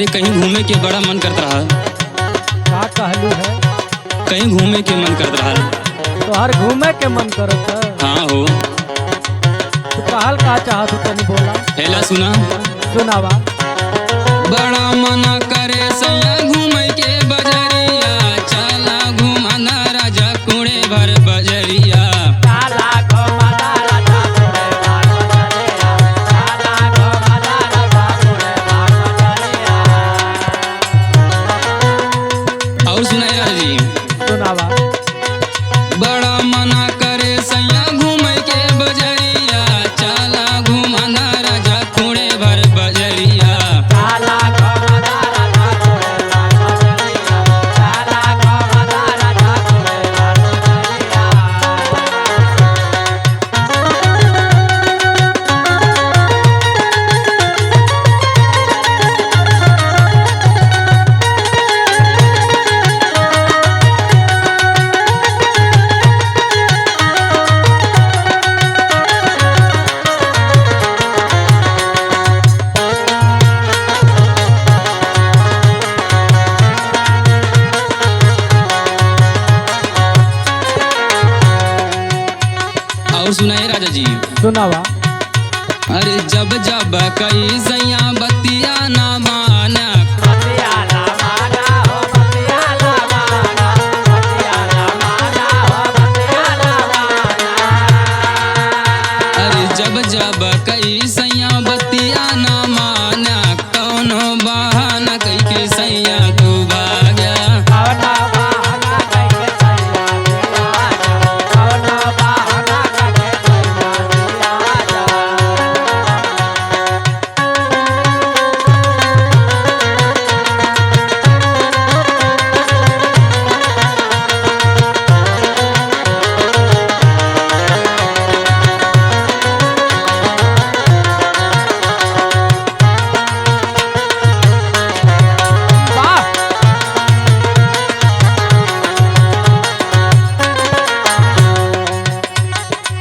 अरे कहीं घूमे के बड़ा मन करता रहा। का कहलू है? कहीं घूमे के मन करता रहा। तोहर घूमे के मन करत है? हाँ हो। तू कहल का चाहत तनी बोला। हेला सुना। सुनावा। बड़ा मना करे सैया घूमे के बजरिया, चला घुमाना राजा कुड़े भर बजरिया। और सुनाई राजा जी। सुनावा। बड़ा मना करे सैया घूमे के बजरिया, चला घुमाना राजा कुड़े भर बजरिया। और सुनाए राजा जी। सुनावा। अरे जब जब कई सैया बतिया ना माना, अरे जब जब कई सैया बतिया ना माना, कौनो बहाना कई के सैया तू भाग्या।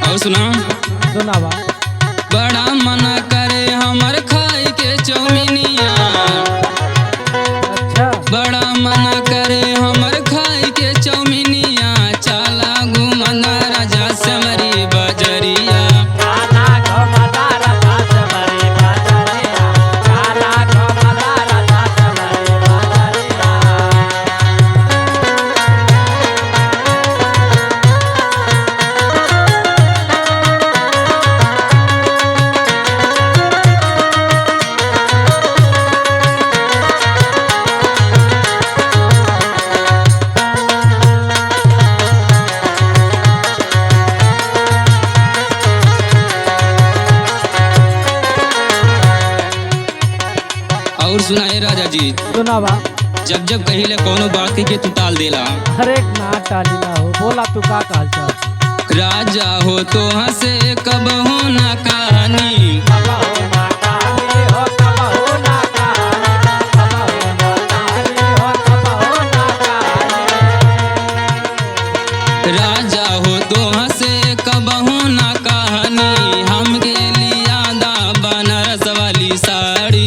और सुना। सुनावा। बड़ा मना करे हमर खाई के चौमिनिया, अच्छा। बड़ा मना करे हमर खाई के चौमिनिया, चला घुमाना राजा समरी बजरिया। और सुनाए राजा जी। सुनावा। जब जब कहिले कोनो बात के तू टाल देला, हर एक ना टालीला हो। बोला तू का कहल चाहत? राजा हो तो हंसे कब हो ना कहानी। राजा हो तो हंसे कब हो ना कहानी, हमके लिया दा बनारस वाली साड़ी।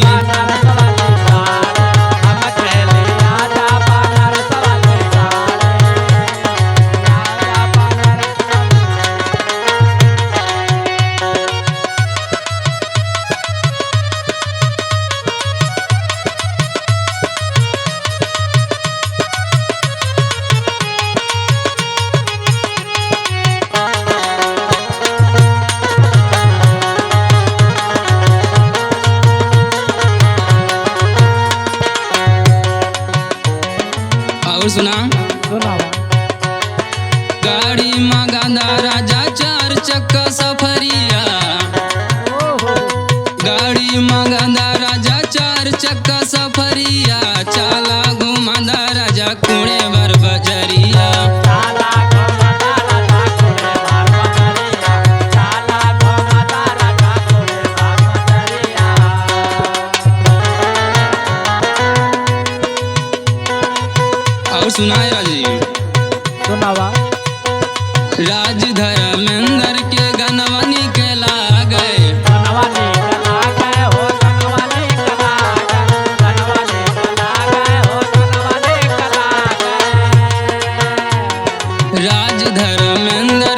और सुना। सुनावा। गाड़ी मंगादा राजा चार चक्का सफरिया, ओहो। गाड़ी मंगादा राजा चार चक्का सफरिया, चला घुमादा राजा कुड़े भर बजरिया। और सुनाए राजी। सुनावा। राज धर्मेंद्र के गनवानी के लागे, गनवानी के लागे हो, गनवानी के लागे, गनवानी धर्मेंद्र